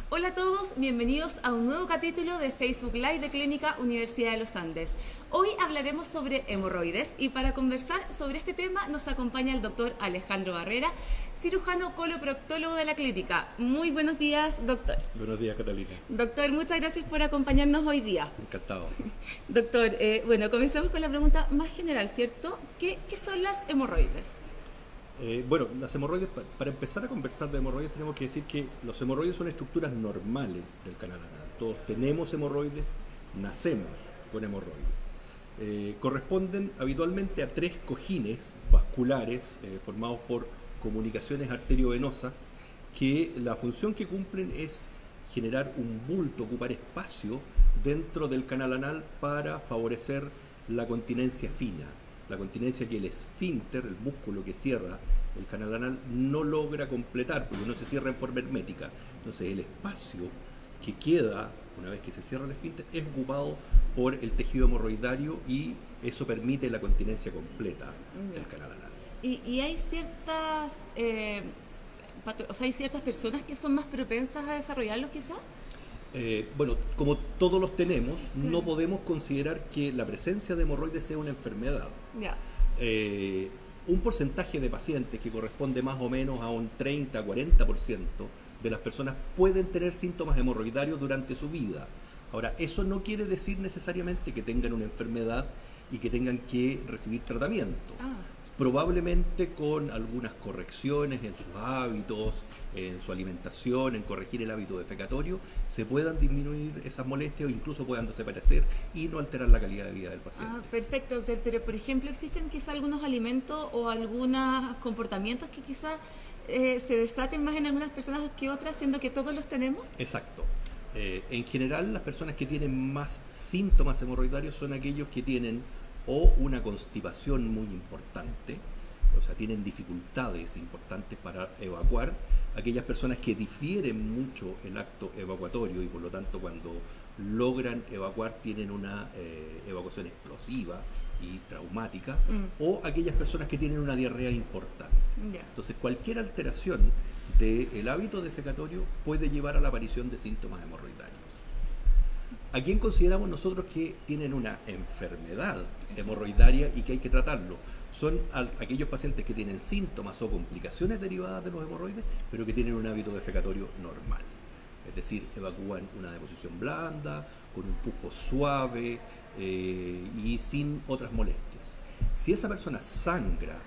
Hola a todos, bienvenidos a un nuevo capítulo de Facebook Live de Clínica Universidad de los Andes. Hoy hablaremos sobre hemorroides y para conversar sobre este tema nos acompaña el doctor Alejandro Barrera, cirujano coloproctólogo de la clínica. Muy buenos días, doctor. Buenos días, Catalina. Doctor, muchas gracias por acompañarnos hoy día. Encantado. Doctor, bueno, comencemos con la pregunta más general, ¿cierto? ¿Qué son las hemorroides? Bueno, las hemorroides, para empezar a conversar de hemorroides tenemos que decir que los hemorroides son estructuras normales del canal anal. Todos tenemos hemorroides, nacemos con hemorroides. Corresponden habitualmente a tres cojines vasculares formados por comunicaciones arteriovenosas que la función que cumplen es generar un bulto, ocupar espacio dentro del canal anal para favorecer la continencia fina. La continencia que el esfínter, el músculo que cierra el canal anal, no logra completar porque no se cierra en forma hermética. Entonces el espacio que queda una vez que se cierra el esfínter es ocupado por el tejido hemorroidario y eso permite la continencia completa del canal anal. Y hay ciertas, hay ciertas personas que son más propensas a desarrollarlos quizás. Bueno, como todos los tenemos, no podemos considerar que la presencia de hemorroides sea una enfermedad. Un porcentaje de pacientes que corresponde más o menos a un 30-40% de las personas pueden tener síntomas hemorroidarios durante su vida. Ahora, eso no quiere decir necesariamente que tengan una enfermedad y que tengan que recibir tratamiento. Probablemente con algunas correcciones en sus hábitos, en su alimentación, en corregir el hábito defecatorio, se puedan disminuir esas molestias o incluso puedan desaparecer y no alterar la calidad de vida del paciente. Perfecto, doctor. Pero, por ejemplo, ¿existen quizá algunos alimentos o algunos comportamientos que quizá se desaten más en algunas personas que otras, siendo que todos los tenemos? Exacto. En general, las personas que tienen más síntomas hemorroidarios son aquellos que tienen o una constipación muy importante, o sea, tienen dificultades importantes para evacuar, aquellas personas que difieren mucho el acto evacuatorio y por lo tanto cuando logran evacuar tienen una evacuación explosiva y traumática, o aquellas personas que tienen una diarrea importante. Entonces, cualquier alteración del hábito defecatorio puede llevar a la aparición de síntomas hemorroidarios. ¿A quién consideramos nosotros que tienen una enfermedad hemorroidaria y que hay que tratarlo? Son aquellos pacientes que tienen síntomas o complicaciones derivadas de los hemorroides, pero que tienen un hábito defecatorio normal. Es decir, evacúan una deposición blanda, con un pujo suave y sin otras molestias. Si esa persona sangra,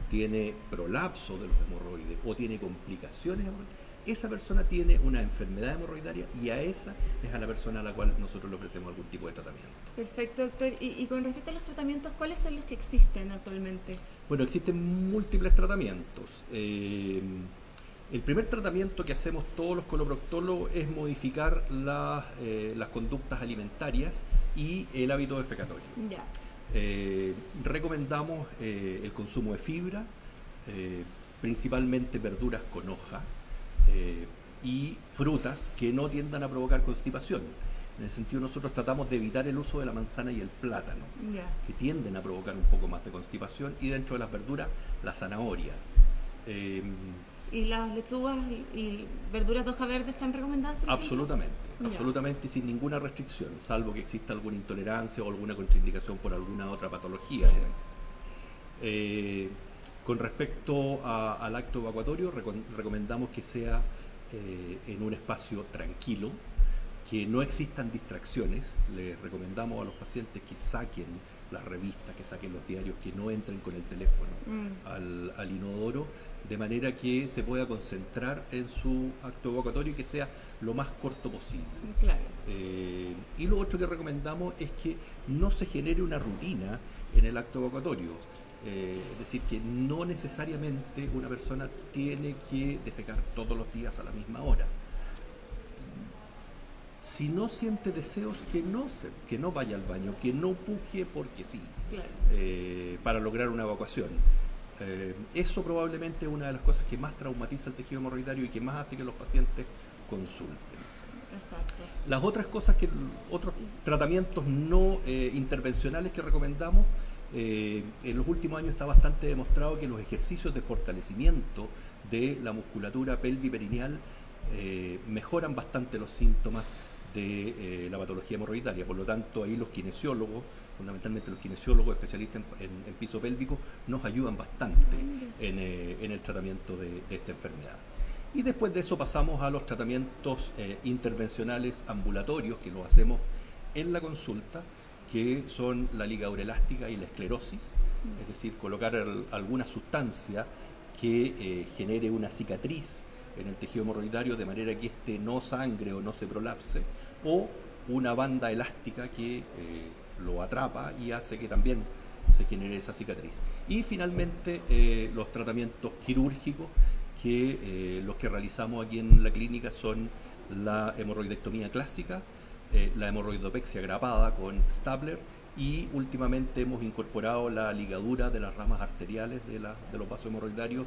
tiene prolapso de los hemorroides o tiene complicaciones hemorroides, esa persona tiene una enfermedad hemorroidaria y a esa es a la persona a la cual nosotros le ofrecemos algún tipo de tratamiento. Perfecto, doctor. Y con respecto a los tratamientos, ¿cuáles son los que existen actualmente? Bueno, existen múltiples tratamientos. El primer tratamiento que hacemos todos los coloproctólogos es modificar las conductas alimentarias y el hábito defecatorio. Recomendamos el consumo de fibra, principalmente verduras con hoja, y frutas que no tiendan a provocar constipación. En ese sentido nosotros tratamos de evitar el uso de la manzana y el plátano, que tienden a provocar un poco más de constipación, y dentro de las verduras, la zanahoria. ¿Y las lechugas y verduras de hoja verde están recomendadas, por absolutamente, ejemplo? Absolutamente, sin ninguna restricción, salvo que exista alguna intolerancia o alguna contraindicación por alguna otra patología. Con respecto al acto evacuatorio, recomendamos que sea en un espacio tranquilo, que no existan distracciones. Les recomendamos a los pacientes que saquen las revistas, que saquen los diarios, que no entren con el teléfono al inodoro, de manera que se pueda concentrar en su acto evacuatorio y que sea lo más corto posible. Y lo otro que recomendamos es que no se genere una rutina en el acto evacuatorio. Es decir, que no necesariamente una persona tiene que defecar todos los días a la misma hora. Si no siente deseos, que no vaya al baño, que no puje porque sí, para lograr una evacuación. Eso probablemente es una de las cosas que más traumatiza el tejido hemorroidario y que más hace que los pacientes consulten. Las otras cosas, otros tratamientos no intervencionales que recomendamos, en los últimos años está bastante demostrado que los ejercicios de fortalecimiento de la musculatura pelviperineal mejoran bastante los síntomas de la patología hemorroidaria. Por lo tanto, ahí los kinesiólogos, fundamentalmente los kinesiólogos especialistas en piso pélvico, nos ayudan bastante en el tratamiento de esta enfermedad. Y después de eso pasamos a los tratamientos intervencionales ambulatorios, que los hacemos en la consulta, que son la ligadura elástica y la esclerosis, es decir, colocar alguna sustancia que genere una cicatriz en el tejido hemorroidario de manera que éste no sangre o no se prolapse, o una banda elástica que lo atrapa y hace que también se genere esa cicatriz. Y finalmente los tratamientos quirúrgicos, que los que realizamos aquí en la clínica son la hemorroidectomía clásica, la hemorroidopexia grapada con Stapler, y últimamente hemos incorporado la ligadura de las ramas arteriales de los vasos hemorroidarios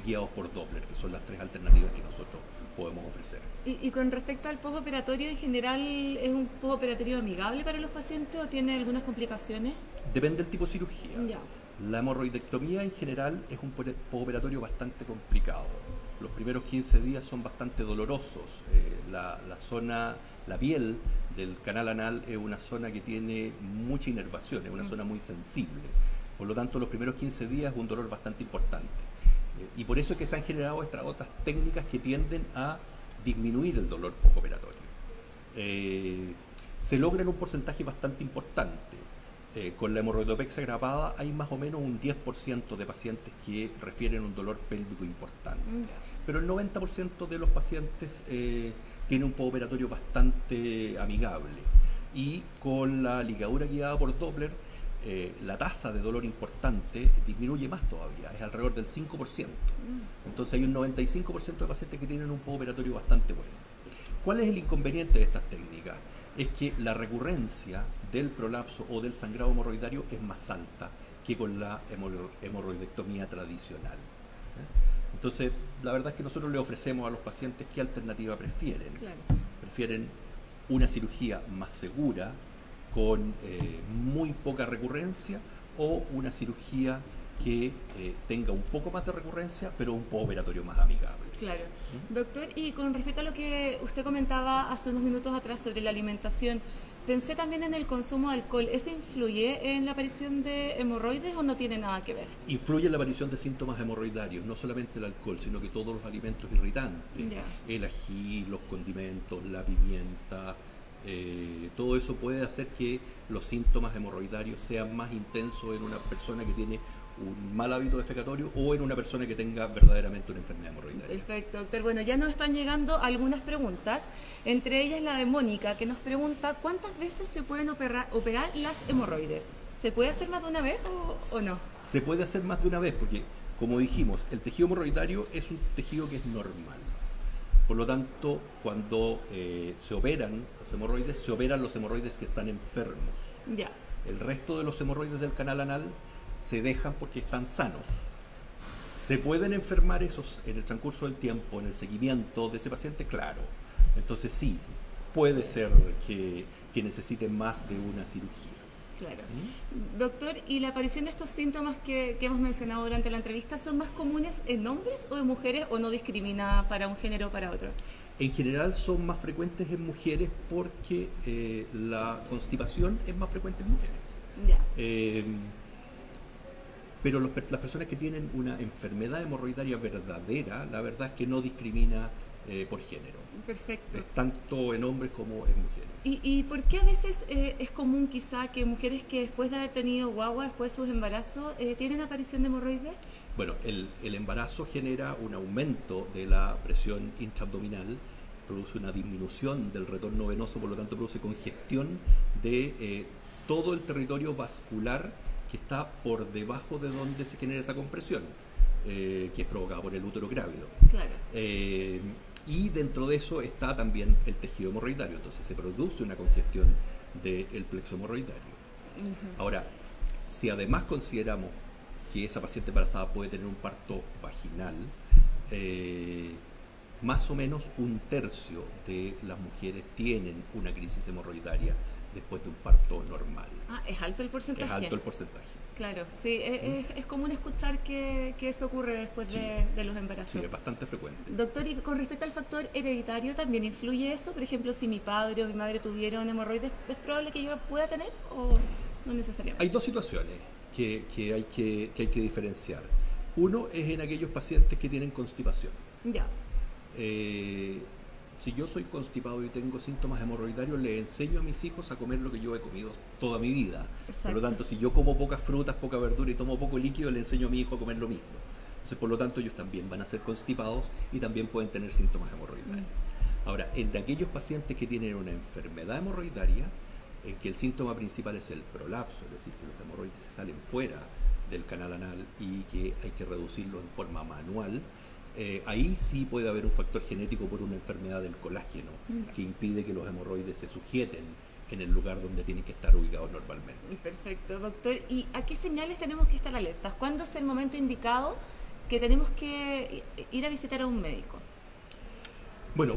guiados por Doppler, que son las tres alternativas que nosotros podemos ofrecer. Y con respecto al postoperatorio, en general, ¿es un postoperatorio amigable para los pacientes o tiene algunas complicaciones? Depende del tipo de cirugía. Ya. La hemorroidectomía en general es un postoperatorio bastante complicado. Los primeros 15 días son bastante dolorosos. La piel del canal anal es una zona que tiene mucha inervación, es una zona muy sensible. Por lo tanto, los primeros 15 días es un dolor bastante importante. Y por eso es que se han generado otras técnicas que tienden a disminuir el dolor postoperatorio. Se logra en un porcentaje bastante importante. Con la hemorroidopexia grapada hay más o menos un 10% de pacientes que refieren un dolor pélvico importante. Pero el 90% de los pacientes tiene un postoperatorio bastante amigable. Y con la ligadura guiada por Doppler, la tasa de dolor importante disminuye más todavía, es alrededor del 5%. Entonces hay un 95% de pacientes que tienen un postoperatorio bastante bueno. ¿Cuál es el inconveniente de estas técnicas? Es que la recurrencia del prolapso o del sangrado hemorroidario es más alta que con la hemorroidectomía tradicional. Entonces, la verdad es que nosotros le ofrecemos a los pacientes qué alternativa prefieren. Claro. Prefieren una cirugía más segura, con muy poca recurrencia, o una cirugía que tenga un poco más de recurrencia, pero un postoperatorio más amigable. Claro. Doctor, y con respecto a lo que usted comentaba hace unos minutos atrás sobre la alimentación, pensé también en el consumo de alcohol. ¿Eso influye en la aparición de hemorroides o no tiene nada que ver? Influye en la aparición de síntomas hemorroidarios, no solamente el alcohol, sino que todos los alimentos irritantes, el ají, los condimentos, la pimienta, todo eso puede hacer que los síntomas hemorroidarios sean más intensos en una persona que tiene un mal hábito defecatorio o en una persona que tenga verdaderamente una enfermedad hemorroidaria. Perfecto, doctor. Bueno, ya nos están llegando algunas preguntas, entre ellas la de Mónica, que nos pregunta ¿cuántas veces se pueden operar las hemorroides? ¿Se puede hacer más de una vez o no? Se puede hacer más de una vez porque, como dijimos, el tejido hemorroidario es un tejido que es normal. Por lo tanto, cuando se operan los hemorroides que están enfermos. Ya. El resto de los hemorroides del canal anal se dejan porque están sanos. ¿Se pueden enfermar esos en el transcurso del tiempo, en el seguimiento de ese paciente? Claro. Entonces sí, puede ser que necesiten más de una cirugía. Claro. Doctor, ¿y la aparición de estos síntomas que hemos mencionado durante la entrevista son más comunes en hombres o en mujeres o no discrimina para un género o para otro? En general son más frecuentes en mujeres porque la constipación es más frecuente en mujeres. Ya. Pero las personas que tienen una enfermedad hemorroidaria verdadera, la verdad es que no discrimina por género. Perfecto. Es tanto en hombres como en mujeres. ¿Y por qué a veces es común quizá que mujeres que después de haber tenido guagua, después de sus embarazos, tienen aparición de hemorroides? Bueno, el embarazo genera un aumento de la presión intraabdominal, produce una disminución del retorno venoso, por lo tanto produce congestión de todo el territorio vascular que está por debajo de donde se genera esa compresión, que es provocada por el útero grávido. Claro. Y dentro de eso está también el tejido hemorroidario, entonces se produce una congestión del plexo hemorroidario. Ahora, si además consideramos que esa paciente embarazada puede tener un parto vaginal, más o menos 1/3 de las mujeres tienen una crisis hemorroidaria después de un parto normal. Ah, es alto el porcentaje. Es alto el porcentaje. Sí. Claro, sí, es común escuchar que eso ocurre después Sí. de los embarazos. Sí, es bastante frecuente. Doctor, y con respecto al factor hereditario, ¿también influye eso? Por ejemplo, si mi padre o mi madre tuvieron hemorroides, ¿es probable que yo lo pueda tener o no necesariamente? Hay 2 situaciones que hay que diferenciar. Uno es en aquellos pacientes que tienen constipación. Ya, Si yo soy constipado y tengo síntomas hemorroidarios, le enseño a mis hijos a comer lo que yo he comido toda mi vida. Exacto. Por lo tanto, si yo como pocas frutas, poca verdura y tomo poco líquido, le enseño a mi hijo a comer lo mismo. Entonces, por lo tanto, ellos también van a ser constipados y también pueden tener síntomas hemorroidarios. Ahora, en aquellos pacientes que tienen una enfermedad hemorroidaria, en que el síntoma principal es el prolapso, es decir, que los hemorroides se salen fuera del canal anal y que hay que reducirlos en forma manual, ahí sí puede haber un factor genético por una enfermedad del colágeno que impide que los hemorroides se sujeten en el lugar donde tienen que estar ubicados normalmente. perfecto, doctor. ¿Y a qué señales tenemos que estar alertas? ¿Cuándo es el momento indicado que tenemos que ir a visitar a un médico? Bueno,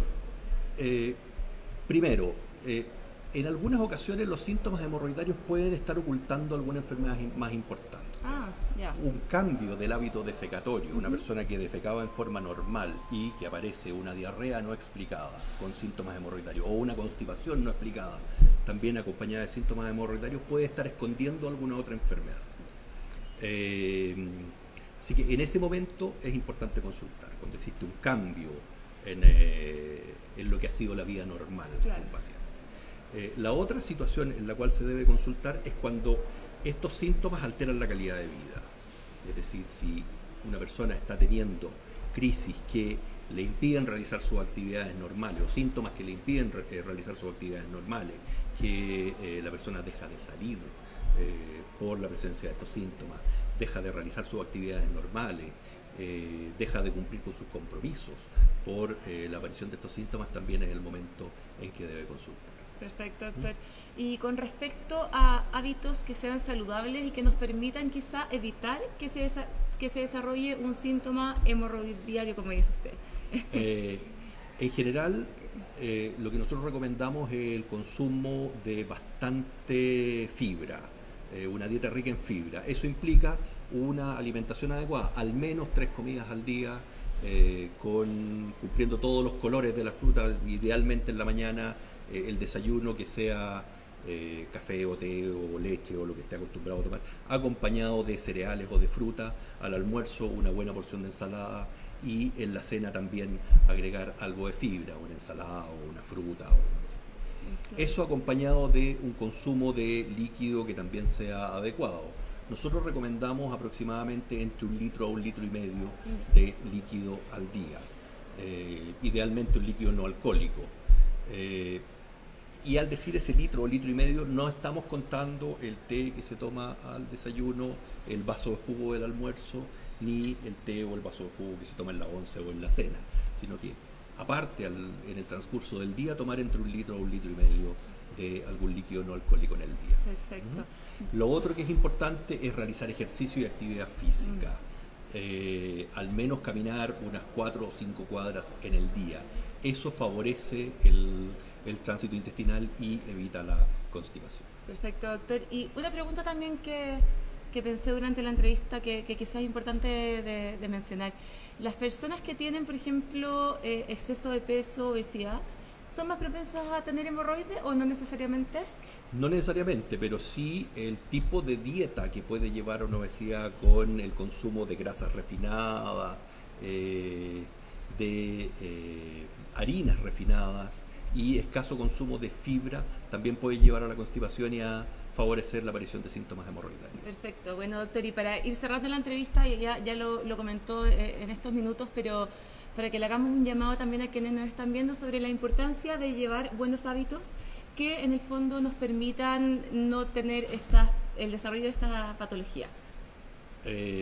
primero, en algunas ocasiones los síntomas hemorroidarios pueden estar ocultando alguna enfermedad más importante. Ah, ya. Un cambio del hábito defecatorio, una persona que defecaba en forma normal y que aparece una diarrea no explicada con síntomas hemorroidarios o una constipación no explicada, también acompañada de síntomas hemorroidarios, puede estar escondiendo alguna otra enfermedad. Así que en ese momento es importante consultar, cuando existe un cambio en lo que ha sido la vida normal Claro. del paciente. La otra situación en la cual se debe consultar es cuando estos síntomas alteran la calidad de vida. Es decir, si una persona está teniendo crisis que le impiden realizar sus actividades normales o síntomas que le impiden realizar sus actividades normales, que la persona deja de salir por la presencia de estos síntomas, deja de realizar sus actividades normales, deja de cumplir con sus compromisos por la aparición de estos síntomas, también es el momento en que debe consultar. Perfecto, doctor. Y con respecto a hábitos que sean saludables y que nos permitan quizá evitar que se desarrolle un síntoma hemorroidario, como dice usted. En general, lo que nosotros recomendamos es el consumo de bastante fibra, una dieta rica en fibra. Eso implica una alimentación adecuada, al menos 3 comidas al día, cumpliendo todos los colores de la fruta, idealmente en la mañana, el desayuno que sea café o té o leche o lo que esté acostumbrado a tomar, acompañado de cereales o de fruta, al almuerzo una buena porción de ensalada y en la cena también agregar algo de fibra, una ensalada o una fruta o una cosa así. Eso acompañado de un consumo de líquido que también sea adecuado. Nosotros recomendamos aproximadamente entre 1 litro a 1,5 litros de líquido al día, idealmente un líquido no alcohólico. Y al decir ese litro o 1,5 litros, no estamos contando el té que se toma al desayuno, el vaso de jugo del almuerzo, ni el té o el vaso de jugo que se toma en la once o en la cena, sino que aparte en el transcurso del día tomar entre 1 litro o 1,5 litros de algún líquido no alcohólico en el día. Perfecto. Lo otro que es importante es realizar ejercicio y actividad física. Al menos caminar unas 4 o 5 cuadras en el día. Eso favorece el tránsito intestinal y evita la constipación. Perfecto, doctor. Y una pregunta también que pensé durante la entrevista que quizás es importante de mencionar. Las personas que tienen, por ejemplo, exceso de peso, obesidad, ¿son más propensas a tener hemorroides o no necesariamente? No necesariamente, pero sí el tipo de dieta que puede llevar a una obesidad con el consumo de grasas refinadas, de harinas refinadas y escaso consumo de fibra también puede llevar a la constipación y a favorecer la aparición de síntomas hemorroidarios. Perfecto. Bueno, doctor, y para ir cerrando la entrevista, ya lo comentó en estos minutos, pero para que le hagamos un llamado también a quienes nos están viendo sobre la importancia de llevar buenos hábitos que en el fondo nos permitan no tener el desarrollo de esta patología.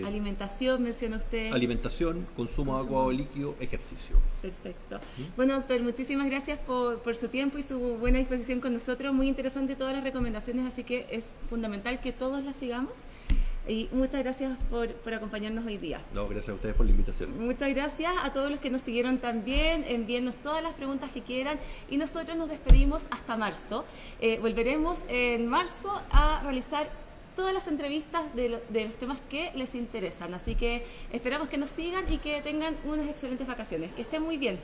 Alimentación, menciona usted. Alimentación, consumo de agua o líquido, ejercicio. Perfecto. Bueno, doctor, muchísimas gracias por su tiempo y su buena disposición con nosotros. Muy interesante todas las recomendaciones, así que es fundamental que todos las sigamos. Y muchas gracias por acompañarnos hoy día. No, gracias a ustedes por la invitación. Muchas gracias a todos los que nos siguieron también. Envíennos todas las preguntas que quieran y nosotros nos despedimos hasta marzo. Volveremos en marzo a realizar todas las entrevistas de los temas que les interesan. Así que esperamos que nos sigan y que tengan unas excelentes vacaciones. Que estén muy bien.